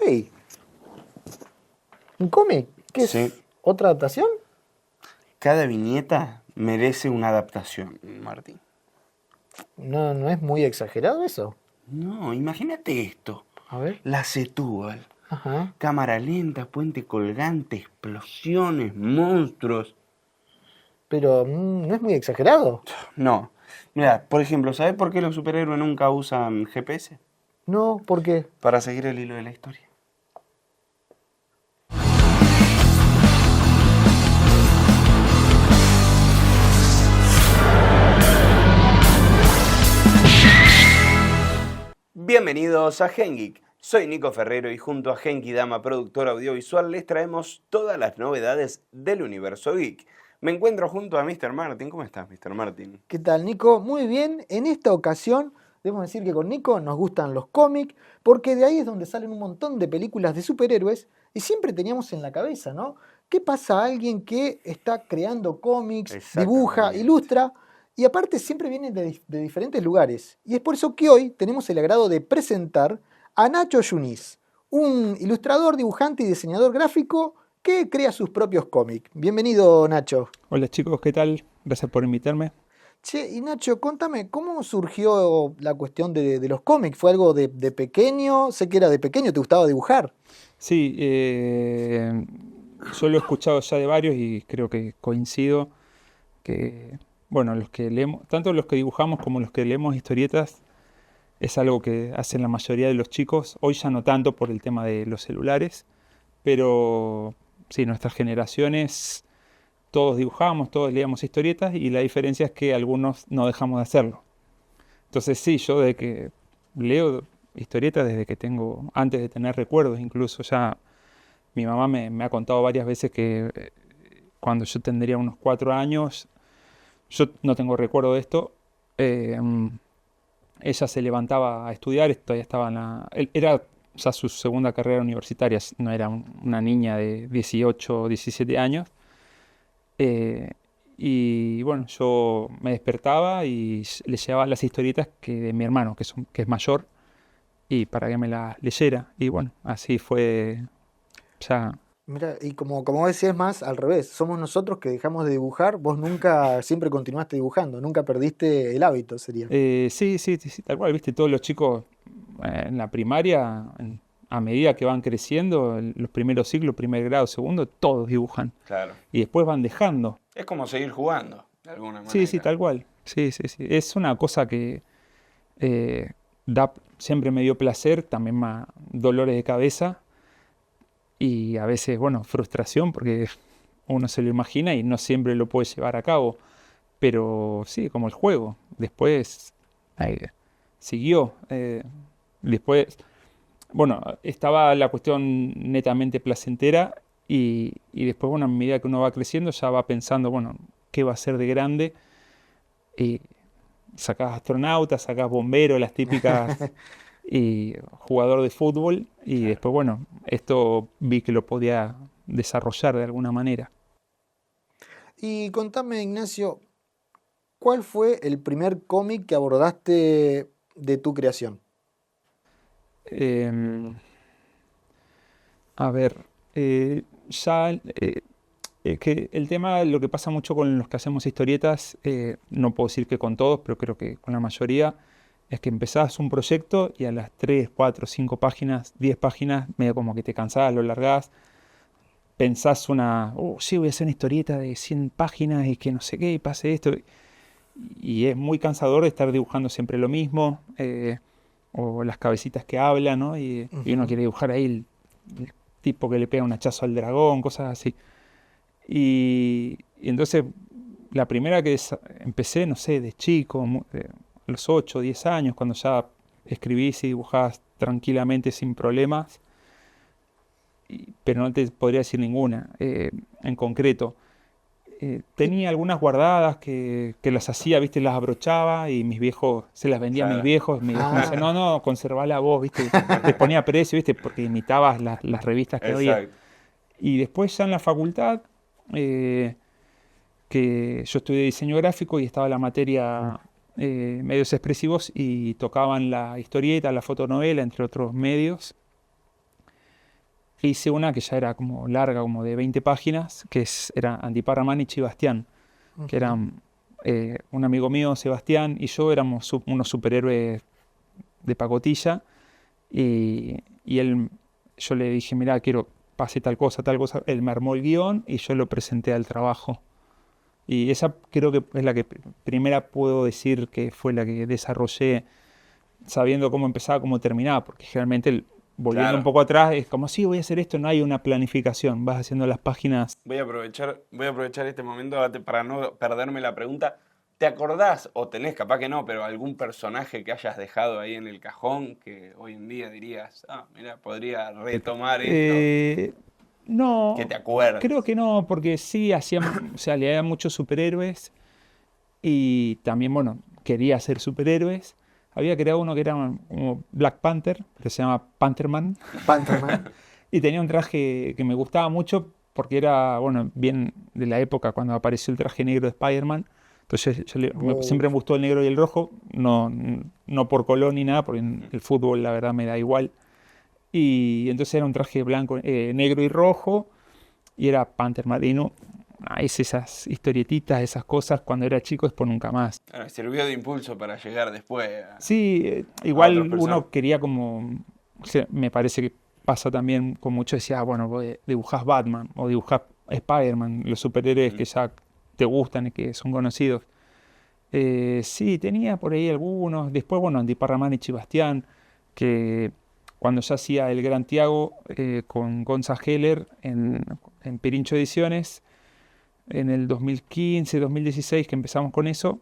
Hey, ¿un cómic? ¿Qué Sí. es? ¿Otra adaptación? Cada viñeta merece una adaptación, Martín. No es muy exagerado eso. No, imagínate esto. A ver. La Setúbal. Ajá. Cámara lenta, puente colgante, explosiones, monstruos. Pero no es muy exagerado. No. Mira, por ejemplo, ¿sabes por qué los superhéroes nunca usan GPS? No, ¿por qué? Para seguir el hilo de la historia. Bienvenidos a GenGeek. Soy Nico Ferrero y junto a Genki Dama, productor audiovisual, les traemos todas las novedades del universo geek. Me encuentro junto a Mr. Martin. ¿Cómo estás, Mr. Martin? ¿Qué tal, Nico? Muy bien. En esta ocasión, debemos decir que con Nico nos gustan los cómics, porque de ahí es donde salen un montón de películas de superhéroes y siempre teníamos en la cabeza, ¿no? ¿Qué pasa a alguien que está creando cómics, dibuja, Exactamente. ilustra? Y aparte siempre vienen de diferentes lugares. Y es por eso que hoy tenemos el agrado de presentar a Nacho Yunis, un ilustrador, dibujante y diseñador gráfico que crea sus propios cómics. Bienvenido, Nacho. Hola chicos, ¿qué tal? Gracias por invitarme. Che, y Nacho, contame, ¿cómo surgió la cuestión de los cómics? ¿Fue algo de pequeño? Sé que era de pequeño, ¿te gustaba dibujar? Sí, yo lo he escuchado ya de varios y creo que coincido que, bueno, los que leemos, tanto los que dibujamos como los que leemos historietas, es algo que hacen la mayoría de los chicos. Hoy ya no tanto por el tema de los celulares, pero sí, nuestras generaciones, todos dibujamos, todos leíamos historietas y la diferencia es que algunos no dejamos de hacerlo. Entonces sí, yo de que leo historietas desde que tengo, antes de tener recuerdos incluso, ya mi mamá me ha contado varias veces que cuando yo tendría unos 4 años, yo no tengo recuerdo de esto, ella se levantaba a estudiar, todavía estaba era ya su segunda carrera universitaria, no era una niña de 18 o 17 años, eh, y bueno, yo me despertaba y le llevaba las historietas de mi hermano, que es mayor, y para que me las leyera. Y bueno, así fue ya. Mira, y como vos decías, más al revés, somos nosotros que dejamos de dibujar, vos nunca, siempre continuaste dibujando, nunca perdiste el hábito, sería. Sí, tal cual, viste, todos los chicos en la primaria, a medida que van creciendo, los primeros ciclos, primer grado, segundo, todos dibujan. Claro. Y después van dejando. Es como seguir jugando, de alguna manera. Sí, tal cual. Sí. Es una cosa que siempre me dio placer, también más dolores de cabeza y a veces, bueno, frustración porque uno se lo imagina y no siempre lo puede llevar a cabo. Pero sí, como el juego. Después siguió. Después, bueno, estaba la cuestión netamente placentera y después, bueno, a medida que uno va creciendo ya va pensando, bueno, ¿qué va a ser de grande? Y sacás astronauta, sacás bombero, las típicas, y jugador de fútbol. Y Claro. después, bueno, esto vi que lo podía desarrollar de alguna manera. Y contame, Ignacio, ¿cuál fue el primer cómic que abordaste de tu creación? Em, a ver, ya que el tema, lo que pasa mucho con los que hacemos historietas, no puedo decir que con todos, pero creo que con la mayoría, es que empezás un proyecto y a las 3, 4, 5 páginas, 10 páginas, medio como que te cansás, lo largás, pensás sí, voy a hacer una historieta de 100 páginas y que no sé qué, y pase esto. Y es muy cansador estar dibujando siempre lo mismo, o las cabecitas que hablan, ¿no? Y uno Ujú. quiere dibujar ahí el tipo que le pega un hachazo al dragón, cosas así. Y entonces, la primera que empecé, no sé, de chico, a los 8 o 10 años, cuando ya escribís y dibujabas tranquilamente sin problemas, pero no te podría decir ninguna en concreto. Y, Tenía algunas guardadas que las hacía, viste, las abrochaba y mis viejos, se las vendía a mis Claro. viejos. Mi viejo me decía, ah, no, conservala vos, viste, les ponía precio, viste, porque imitabas las revistas que había. Exacto. Y después ya en la facultad, que yo estudié diseño gráfico y estaba la materia medios expresivos y tocaban la historieta, la fotonovela, entre otros medios. hice una que ya era como larga, como de 20 páginas, era Andy Paramanich y Bastián, que eran un amigo mío, Sebastián, y yo éramos unos superhéroes de pacotilla, y yo le dije, mirá, quiero pase tal cosa, él me armó el guión y yo lo presenté al trabajo. Y esa creo que es la que primera puedo decir que fue la que desarrollé sabiendo cómo empezaba, cómo terminaba, porque generalmente volviendo un poco atrás es como, sí, voy a hacer esto, no hay una planificación, vas haciendo las páginas. Voy a aprovechar este momento para no perderme la pregunta. ¿Te acordás, o tenés capaz que no, pero algún personaje que hayas dejado ahí en el cajón que hoy en día dirías, mira, podría retomar esto? No, ¿Que te acuerdas? creo que no, porque sí o sea, le había muchos superhéroes y también, bueno, quería hacer superhéroes. Había creado uno que era como Black Panther, que se llama Pantherman. Pantherman. Y tenía un traje que me gustaba mucho porque era, bueno, bien de la época cuando apareció el traje negro de Spider-Man. Entonces siempre me gustó el negro y el rojo, no por color ni nada, porque en el fútbol la verdad me da igual. Y entonces era un traje blanco, negro y rojo, y era Panther Marino. Es esas historietitas, esas cosas, cuando era chico es por nunca más. Sirvió de impulso para llegar después Sí, a igual otras personas. uno quería como, o sea, me parece que pasa también con mucho, decía, bueno, dibujás Batman o dibujás Spider-Man, los superhéroes que ya te gustan y que son conocidos. Sí, tenía por ahí algunos. Después, bueno, Andy Paramanich y Bastián, que cuando ya hacía El Gran Tiago con Gonza Heller en Pirincho Ediciones, en el 2015, 2016 que empezamos con eso,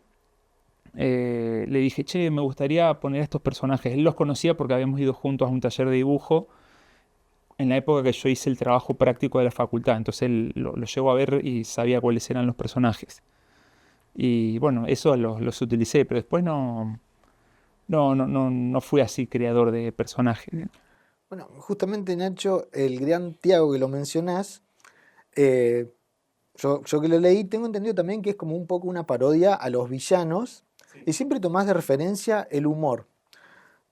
le dije, che, me gustaría poner a estos personajes. Él los conocía porque habíamos ido juntos a un taller de dibujo en la época que yo hice el trabajo práctico de la facultad. Entonces él lo llegó a ver y sabía cuáles eran los personajes. Y bueno, eso los utilicé, pero después no fui así creador de personajes. Bueno, justamente Nacho, el Gran Tiago que lo mencionás, eh, yo que lo leí, tengo entendido también que es como un poco una parodia a los villanos y siempre tomás de referencia el humor.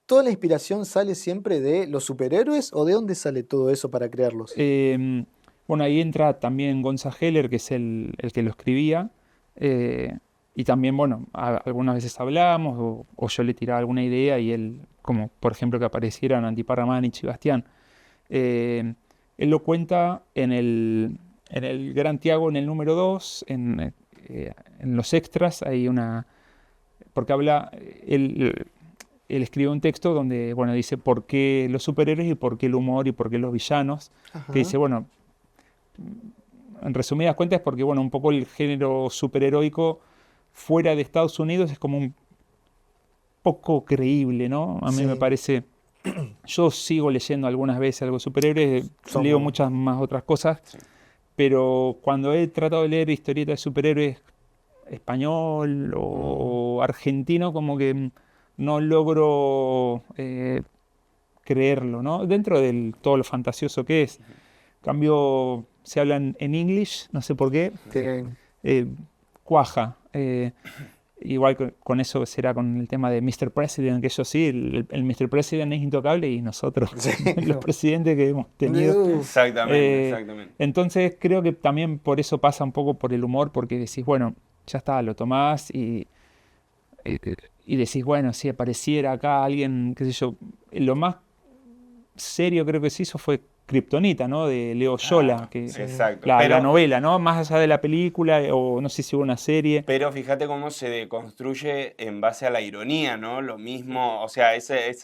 ¿Toda la inspiración sale siempre de los superhéroes o de dónde sale todo eso para crearlos? Bueno, ahí entra también Gonza Heller, que es el que lo escribía. Y también, bueno, algunas veces hablamos o yo le tiraba alguna idea y él, como por ejemplo que aparecieran Andy Paramanich y Bastián. Él lo cuenta en el Gran Tiago, en el número 2, en los extras, hay una... Porque él escribe un texto donde, bueno, dice por qué los superhéroes y por qué el humor y por qué los villanos. Ajá. Que dice, bueno, en resumidas cuentas es porque, bueno, un poco el género superheroico fuera de Estados Unidos es como un poco creíble, ¿no? A mí me Sí. parece... Yo sigo leyendo algunas veces algo de superhéroes, leo muchas más otras cosas, pero cuando he tratado de leer historietas de superhéroes español o argentino, como que no logro creerlo, ¿no? Dentro de todo lo fantasioso que es. En cambio, se hablan en English, no sé por qué, cuaja. Igual con eso será con el tema de Mr. President, que eso sí, el Mr. President es intocable y nosotros, Sí, los presidentes que hemos tenido. Exactamente. Entonces creo que también por eso pasa un poco por el humor, porque decís, bueno, ya está, lo tomás y decís, bueno, si apareciera acá alguien, qué sé yo, lo más serio creo que se hizo fue Kryptonita, ¿no? De Leo Yola, que Exacto. la novela, ¿no? Más allá de la película, o no sé si hubo una serie. Pero fíjate cómo se deconstruye en base a la ironía, ¿no? Lo mismo, o sea, esa es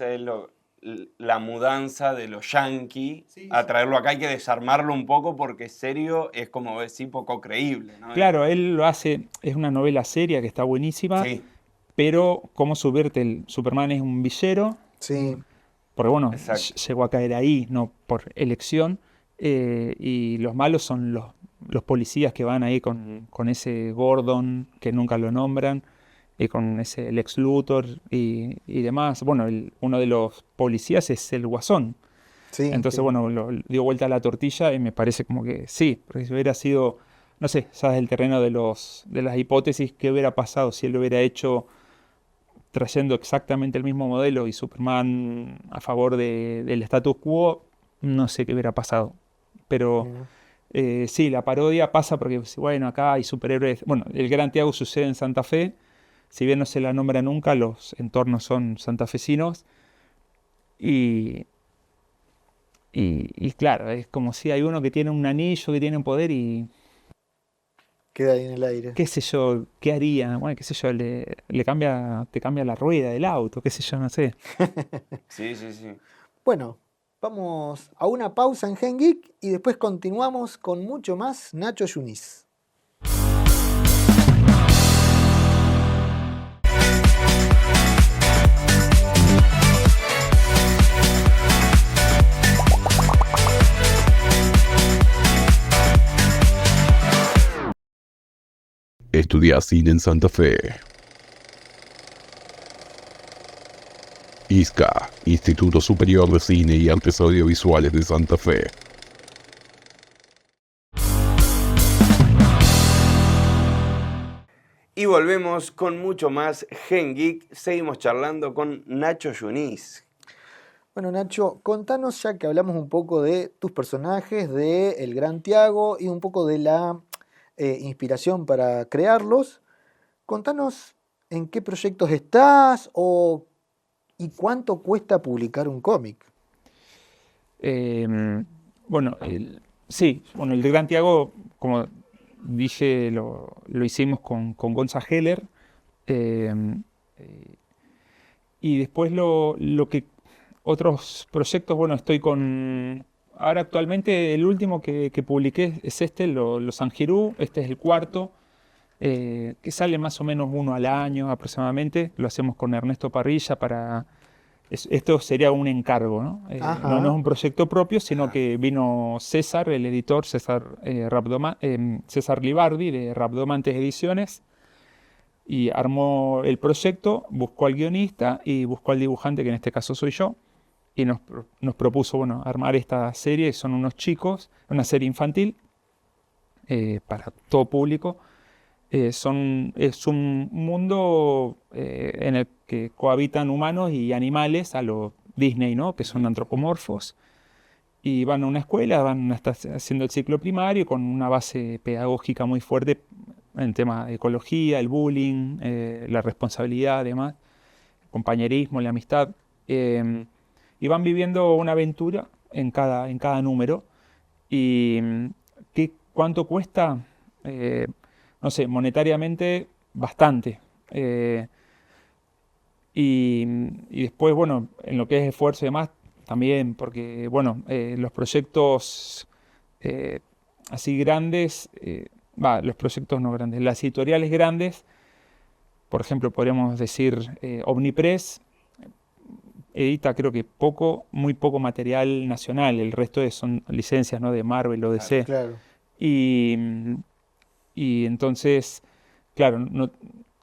la mudanza de los yankees a traerlo acá. Hay que desarmarlo un poco porque serio es como decir poco creíble, ¿no? Claro, él lo hace, es una novela seria que está buenísima, Sí. pero cómo subvierte el Superman es un villero. Sí. Porque bueno, Exacto. llegó a caer ahí, no por elección, y los malos son los policías que van ahí con ese Gordon, que nunca lo nombran, y con ese Lex Luthor y demás. Bueno, uno de los policías es el Guasón. Sí, Entonces, sí. bueno, dio vuelta a la tortilla y me parece como que sí, porque si hubiera sido, no sé, ya es el terreno de las hipótesis, qué hubiera pasado si él lo hubiera hecho trayendo exactamente el mismo modelo y Superman a favor del status quo, no sé qué hubiera pasado. Pero Mira. sí, la parodia pasa porque, bueno, acá hay superhéroes. Bueno, el Gran Tiago sucede en Santa Fe. Si bien no se la nombra nunca, los entornos son santafesinos. Y, y claro, es como si hay uno que tiene un anillo, que tiene un poder y Queda ahí en el aire. qué sé yo, qué haría. Bueno, qué sé yo, te cambia la rueda del auto, qué sé yo, no sé. Sí, sí, sí. Bueno, vamos a una pausa en Gen Geek y después continuamos con mucho más Nacho Yunis. Estudia cine en Santa Fe. ISCA, Instituto Superior de Cine y Artes Audiovisuales de Santa Fe. Y volvemos con mucho más Gen Geek. Seguimos charlando con Nacho Yunis. Bueno, Nacho, contanos ya que hablamos un poco de tus personajes, de El Gran Tiago y un poco de la inspiración para crearlos. Contanos en qué proyectos estás y cuánto cuesta publicar un cómic. Eh, bueno, sí, bueno, el de Gran Tiago, como dije, lo hicimos con Gonza Heller. eh, eh, y después lo que otros proyectos, bueno, estoy con. Ahora actualmente el último que publiqué es este, Los Anjirú. Este es el cuarto, que sale más o menos uno al año aproximadamente. Lo hacemos con Ernesto Parrilla esto sería un encargo, ¿no? No es Ajá. un proyecto propio, sino que vino César, el editor, César Libardi de Rabdomantes Ediciones, y armó el proyecto, buscó al guionista y buscó al dibujante, que en este caso soy yo, y nos propuso, bueno, armar esta serie. Son unos chicos, una serie infantil para todo público. Es un mundo en el que cohabitan humanos y animales a lo Disney, ¿no? Que son antropomorfos. Y van a una escuela, van a estar haciendo el ciclo primario con una base pedagógica muy fuerte en tema de ecología, el bullying, la responsabilidad, además, compañerismo, la amistad. eh, y van viviendo una aventura en cada número. ¿Y cuánto cuesta? Eh, no sé, monetariamente bastante. Eh, y después, bueno, en lo que es esfuerzo y demás, también, porque, bueno, los proyectos eh, así grandes, los proyectos no grandes, las editoriales grandes, por ejemplo, podríamos decir Omnipress, edita creo que muy poco material nacional, el resto son licencias, ¿no? De Marvel o DC. Claro. Y, y entonces, claro,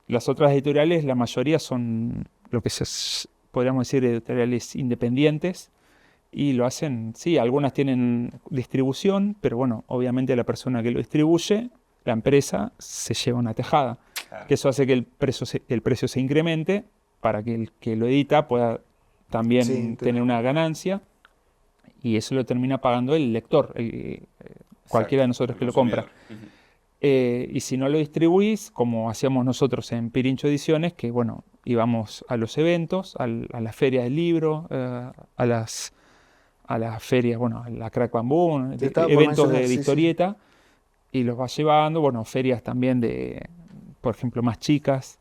las otras editoriales, la mayoría son lo que podríamos decir editoriales independientes y lo hacen, sí, algunas tienen distribución, pero bueno, obviamente la persona que lo distribuye, la empresa, se lleva una tajada. Claro. Que eso hace que el precio se incremente para que el que lo edita pueda también Sí, tener una ganancia, y eso lo termina pagando el lector, cualquiera de nosotros el que lo compra. consumidor. Ujú. Y si no lo distribuís, como hacíamos nosotros en Pirincho Ediciones, que bueno, íbamos a los eventos, a las ferias del libro, a las ferias, bueno, a la Crack Bamboo, te estaba por eventos mencionar, de sí, sí. historieta, y los vas llevando, bueno, ferias también de, por ejemplo, más chicas,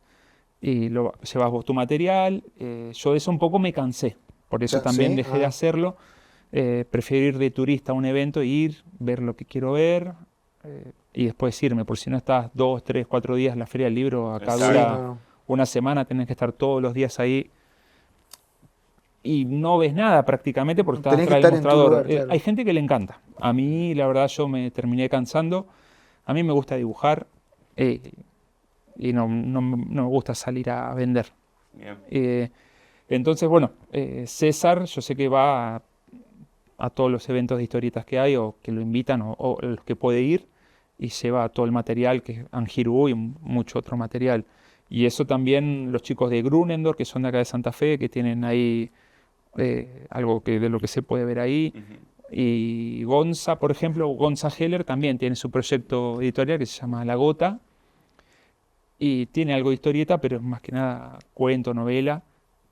y llevas vos tu material. Yo de eso un poco me cansé, por eso también ¿Sí? dejé de hacerlo. Prefiero ir de turista a un evento, ir, ver lo que quiero ver, y después irme, por si no estás 2, 3, 4 días en la Feria del Libro, acá Exacto. Sí, dura no. una semana, tenés que estar todos los días ahí y no ves nada prácticamente porque estás Tenés que atrás del estar en tu mostrador. lugar, claro. Hay gente que le encanta. A mí, la verdad, yo me terminé cansando. A mí me gusta dibujar, eh, y no me gusta salir a vender. Bien. Entonces, bueno, César, yo sé que va a todos los eventos de historietas que hay o que lo invitan o los que puede ir, y lleva todo el material, que es Angiru y mucho otro material. Y eso también los chicos de Grunendor, que son de acá de Santa Fe, que tienen ahí algo de lo que se puede ver ahí. Ujú. Y Gonza, por ejemplo, Gonza Heller también tiene su proyecto editorial que se llama La Gota y tiene algo de historieta, pero es más que nada cuento, novela,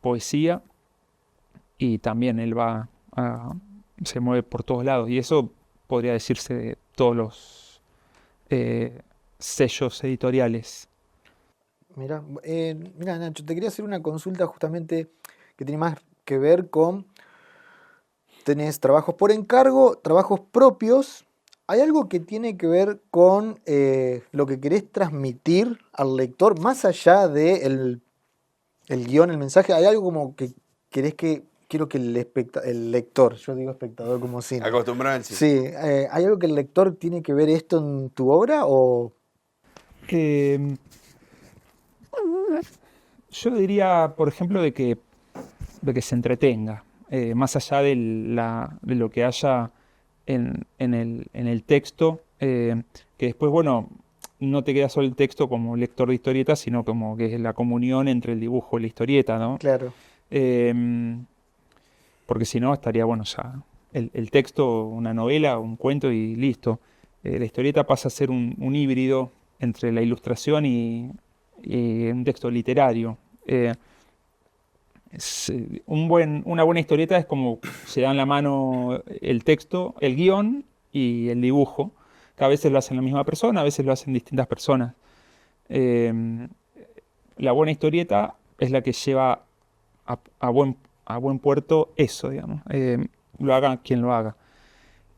poesía y también él se mueve por todos lados y eso podría decirse de todos los sellos editoriales. Mira, mira, Nacho, te quería hacer una consulta justamente que tiene más que ver con, tenés trabajos por encargo, trabajos propios. ¿Hay algo que tiene que ver con lo que querés transmitir al lector, más allá de el guión, el mensaje? ¿Hay algo como que quiero que el lector, yo digo espectador como cine? Acostumbrado al cine. Sí, ¿hay algo que el lector tiene que ver esto en tu obra o...? Eh, yo diría, por ejemplo, de que se entretenga, más allá de lo que haya en el texto, que después, bueno, no te queda solo el texto como lector de historieta, sino como que es la comunión entre el dibujo y la historieta, ¿no? Claro. Porque si no, estaría, bueno, ya el texto, una novela, un cuento y listo. La historieta pasa a ser un híbrido entre la ilustración y un texto literario. Una buena historieta es como se da en la mano el texto, el guión y el dibujo, que a veces lo hacen la misma persona, a veces lo hacen distintas personas. La buena historieta es la que lleva a buen puerto eso, digamos, lo haga quien lo haga.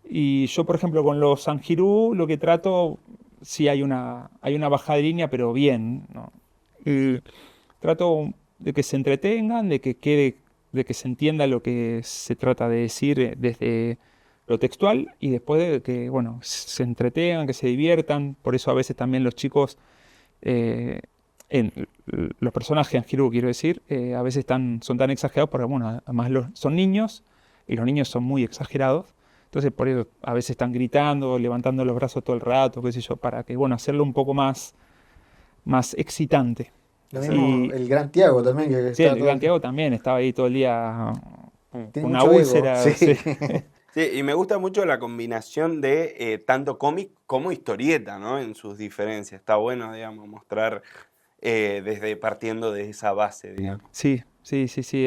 Y yo, por ejemplo, con los Sanjirú lo que trato, sí hay una bajada de línea, pero bien, ¿no? Trato de que se entretengan, de que se entienda lo que se trata de decir desde lo textual y después de que, bueno, se entretengan, que se diviertan. Por eso a veces también los chicos, eh, los personajes en Hiro, quiero decir, a veces son tan exagerados porque, bueno, además son niños y los niños son muy exagerados. Entonces por eso a veces están gritando, levantando los brazos todo el rato, qué sé yo, para que, bueno, hacerlo un poco más excitante. Lo mismo Y el Gran Tiago también, que sí, está el todo... Gran Tiago también estaba ahí todo el día con Tiene una mucho ego, úlcera. sí. Sí. Sí, y me gusta mucho la combinación de tanto cómic como historieta, ¿no? En sus diferencias. Está bueno, digamos, mostrar partiendo de esa base, digamos. Sí, sí, sí, sí,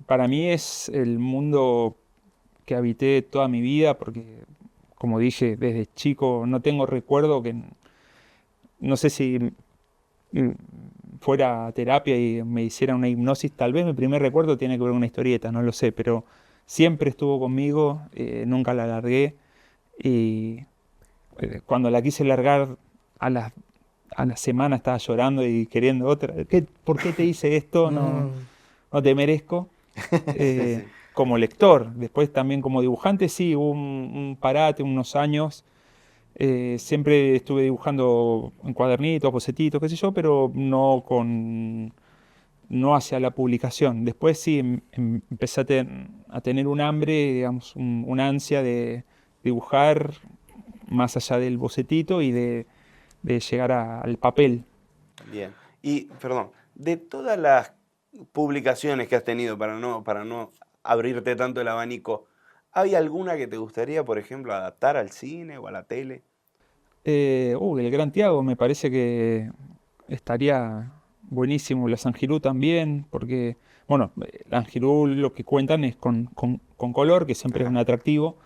para mí es el mundo que habité toda mi vida, porque, como dije, desde chico no tengo recuerdo no sé si mm, fuera a terapia y me hiciera una hipnosis, tal vez mi primer recuerdo tiene que ver con una historieta, no lo sé, pero siempre estuvo conmigo, nunca la largué y cuando la quise largar a la semana estaba llorando y queriendo otra. ¿Por qué te hice esto? No, Mm, no te merezco. Sí, sí. Como lector, después también como dibujante, sí, hubo un parate, unos años. Siempre estuve dibujando en cuadernitos, bocetitos, qué sé yo, pero no hacia la publicación. Después sí empecé a tener un hambre, digamos, una ansia de dibujar más allá del bocetito y de llegar al papel. Bien. Y, perdón, de todas las publicaciones que has tenido, para no abrirte tanto el abanico, ¿hay alguna que te gustaría, por ejemplo, adaptar al cine o a la tele? El Gran Tiago me parece que estaría buenísimo. La Sanjirú también, porque, bueno, la Sanjirú lo que cuentan es con color, que siempre es Ajá. un atractivo.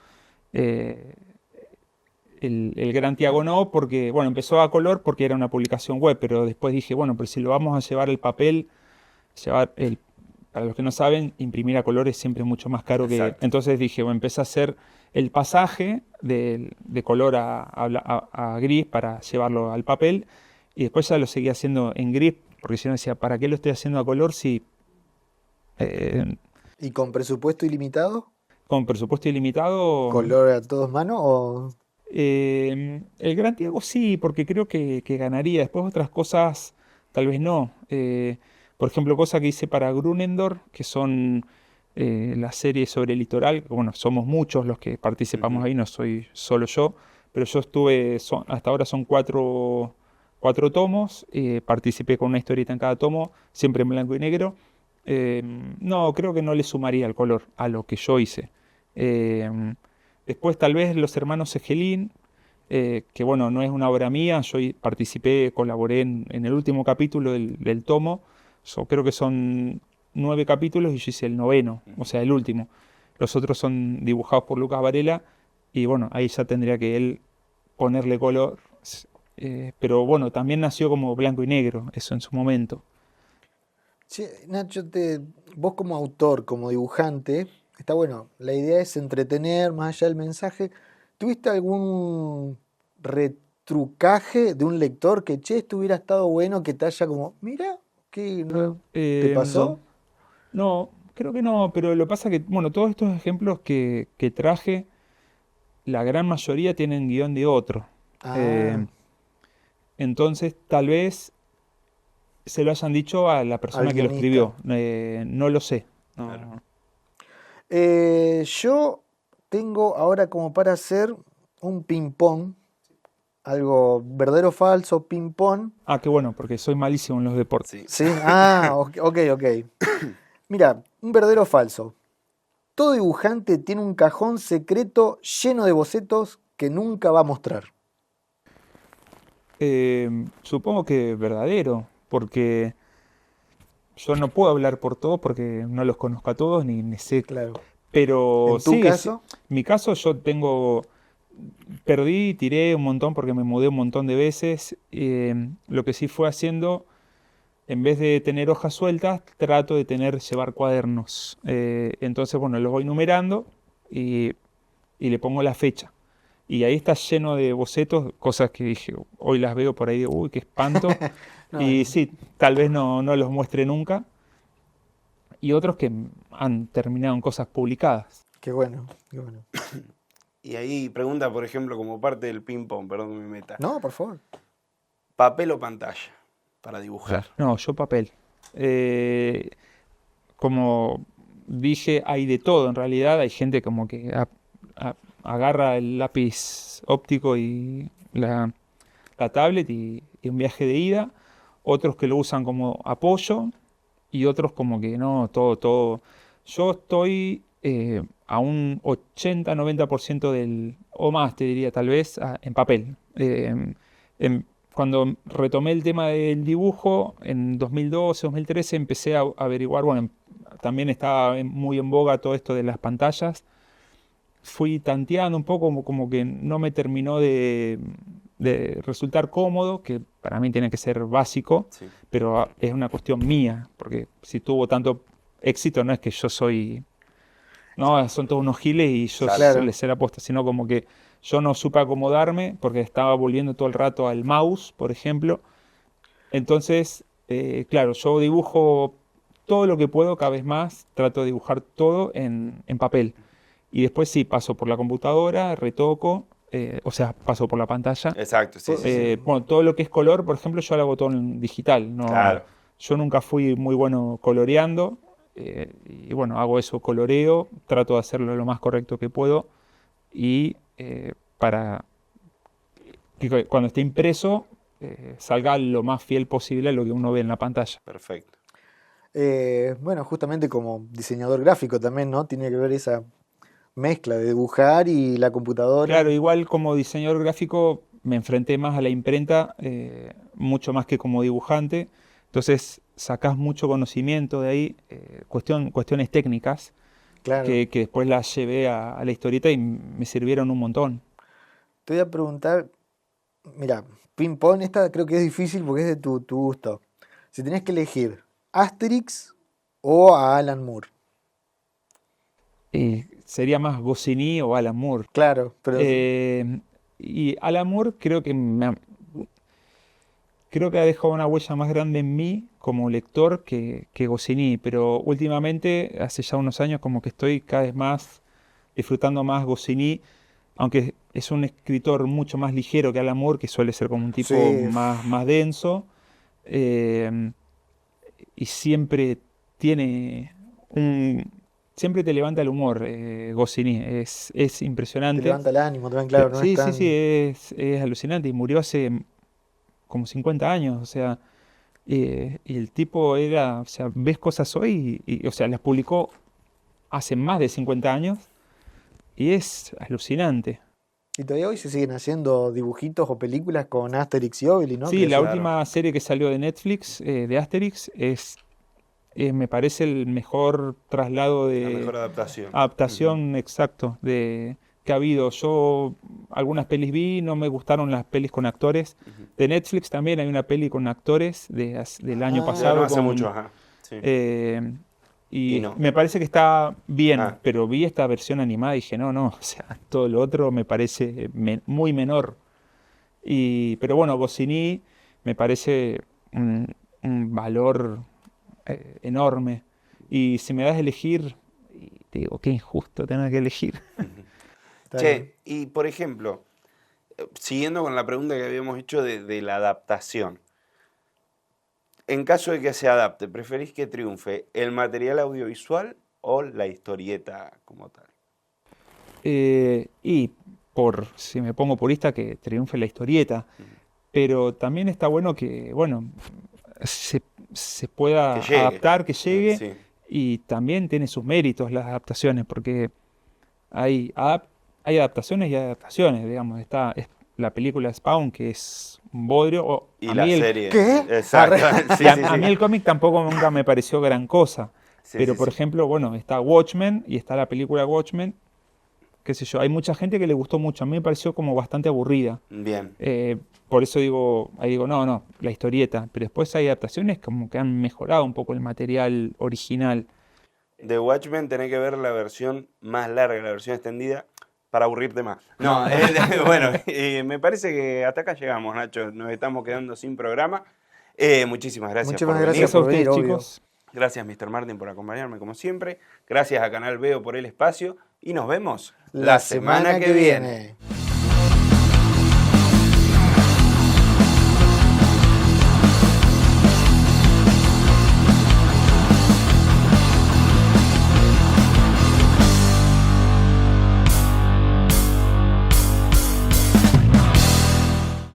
Eh, el Gran Tiago no, porque, bueno, empezó a color porque era una publicación web, pero después dije, bueno, pero si lo vamos a llevar el papel, para los que no saben, imprimir a color es siempre mucho más caro que... Exacto. Entonces dije, bueno, empecé a hacer el pasaje de color a gris para llevarlo al papel y después ya lo seguí haciendo en gris, porque si no decía, ¿para qué lo estoy haciendo a color si ¿Y con presupuesto ilimitado? con presupuesto ilimitado? ¿Color a todos manos o...? El Gran Tiago sí, porque creo que ganaría. Después otras cosas, tal vez no. Por ejemplo, cosas que hice para Grunendor, que son la serie sobre el litoral. Bueno, somos muchos los que participamos Ujú. ahí, no soy solo yo, pero yo estuve, hasta ahora son cuatro tomos, participé con una historieta en cada tomo, siempre en blanco y negro. No, creo que no le sumaría el color a lo que yo hice. Eh, Después tal vez los hermanos Egelín, que bueno, no es una obra mía, yo participé, colaboré en el último capítulo del tomo. Creo que son 9 capítulos y yo hice el noveno, o sea, el último. Los otros son dibujados por Lucas Varela y bueno, ahí ya tendría que él ponerle color. Pero bueno, también nació como blanco y negro, eso en su momento. Che, Nacho, vos como autor, como dibujante, está bueno, la idea es entretener más allá del mensaje. ¿Tuviste algún retrucaje de un lector que, che, esto hubiera estado bueno que te haya como, mira, ¿qué no te No, pasó? no, creo que no, pero lo pasa que, bueno, todos estos ejemplos que traje, la gran mayoría tienen guión de otro. Ah, Eh, entonces, tal vez se lo hayan dicho a la al persona que lo guionista. escribió. No lo sé. Claro. No. Yo tengo ahora como para hacer un ping-pong, algo verdadero o falso, ping-pong. Ah, qué bueno, porque soy malísimo en los deportes. Sí. ¿Sí? Ah, ok, ok. Mira, un verdadero o falso. Todo dibujante tiene un cajón secreto lleno de bocetos que nunca va a mostrar. Supongo que verdadero, porque yo no puedo hablar por todos porque no los conozco a todos ni sé. Claro. Pero En tu sí, sí, caso, mi caso yo perdí, tiré un montón porque me mudé un montón de veces. Lo que sí fue haciendo, en vez de tener hojas sueltas, trato de llevar cuadernos. Entonces, bueno, los voy numerando y, y le pongo la fecha. Y ahí está lleno de bocetos, cosas que dije, hoy las veo por ahí, de, uy, qué espanto. no, Y sí, tal vez no los muestre nunca. Y otros que han terminado en cosas publicadas. qué bueno, qué bueno. Y ahí pregunta, por ejemplo, como parte del ping-pong, perdón que me meta. No, por favor. ¿Papel o pantalla para dibujar? No, yo papel. Eh, Como dije, hay de todo en realidad. Hay gente como que agarra el lápiz óptico y la tablet y un viaje de ida. Otros que lo usan como apoyo y otros como que no, todo, todo. Yo estoy a un 80-90% o más te diría tal vez, en papel. Cuando retomé el tema del dibujo en 2012, 2013 empecé a averiguar, bueno, también estaba muy en boga todo esto de las pantallas. Fui tanteando un poco como que no me terminó de resultar cómodo, que para mí tiene que ser básico, Sí. pero es una cuestión mía, porque si tuvo tanto éxito no es que yo soy, no, son todos unos giles y yo Claro. les sé la posta, sino como que yo no supe acomodarme porque estaba volviendo todo el rato al mouse, por ejemplo. Entonces, claro, yo dibujo todo lo que puedo cada vez más, trato de dibujar todo en papel. Y después sí, paso por la computadora, retoco, o sea, paso por la pantalla. Exacto, sí, sí, sí. Bueno, todo lo que es color, por ejemplo, yo lo hago todo en digital. No, Claro. yo nunca fui muy bueno coloreando. Y bueno, hago eso, coloreo, trato de hacerlo lo más correcto que puedo. Y para que cuando esté impreso, salga lo más fiel posible a lo que uno ve en la pantalla. Perfecto. Bueno, justamente como diseñador gráfico también, ¿no? Tiene que ver esa mezcla de dibujar y la computadora. Claro, igual como diseñador gráfico me enfrenté más a la imprenta, mucho más que como dibujante. Entonces sacás mucho conocimiento de ahí, cuestiones técnicas Claro. que después las llevé a la historieta y me sirvieron un montón. Te voy a preguntar, mira, ping-pong, esta creo que es difícil porque es de tu gusto. Si tenés que elegir Asterix o a Alan Moore. Sería más Goscinny o Alan Moore. Claro, pero Y Alan Moore creo que ha dejado una huella más grande en mí como lector que Goscinny, pero últimamente, hace ya unos años, como que estoy cada vez más disfrutando más Goscinny, aunque es un escritor mucho más ligero que Alan Moore, que suele ser como un tipo sí, más denso, eh, y siempre tiene siempre te levanta el humor, Goscinny, es te impresionante. levanta el ánimo también, claro, no es Sí, sí, sí, tan... es alucinante y murió hace como 50 años, o sea, y el tipo era, o sea, ves cosas hoy o sea, las publicó hace más de 50 años y es alucinante. Y todavía hoy se siguen haciendo dibujitos o películas con Asterix y Obelix, ¿no? Sí, Que la eso- claro. última serie que salió de Netflix, de Asterix, me parece el mejor traslado La mejor de adaptación. exacto, que ha habido. Yo algunas pelis vi, no me gustaron las pelis con actores. Ujú. De Netflix también hay una peli con actores del año Ah. Ya pasado no hace con, mucho, ajá. Sí. Y y no. me parece que está bien, Ah. pero vi esta versión animada y dije, no, o sea, todo lo otro me parece muy menor. Pero bueno, Goscinny me parece un valor enorme. Y si me das a elegir, y te digo, qué injusto tener que elegir. Está bien. Che, y por ejemplo, siguiendo con la pregunta que habíamos hecho de la adaptación, en caso de que se adapte, ¿preferís que triunfe el material audiovisual o la historieta como tal? Y si me pongo purista, que triunfe la historieta. Pero también está bueno que, bueno, se pueda Que llegue. adaptar, que llegue. Sí. Y también tiene sus méritos las adaptaciones, porque hay adaptaciones y adaptaciones, digamos. Es la película Spawn, que es un bodrio. Y A la mí serie. ¿Qué? Exacto. Sí, y a sí, mí sí. el cómic tampoco nunca me pareció gran cosa. Sí, Pero, sí, por sí. ejemplo, bueno, está Watchmen y está la película Watchmen, qué sé yo. Hay mucha gente que le gustó mucho. A mí me pareció como bastante aburrida. Bien. Por eso ahí digo, no, la historieta. Pero después hay adaptaciones como que han mejorado un poco el material original. De Watchmen tenés que ver la versión más larga, la versión extendida, para aburrirte más. No, bueno, me parece que hasta acá llegamos, Nacho. Nos estamos quedando sin programa. Muchísimas gracias Muchísimas por gracias Gracias venir. a por venir, ustedes, obvio. chicos. Gracias, Mr. Martin, por acompañarme como siempre. Gracias a Canal Veo por el espacio. Y nos vemos La semana que viene.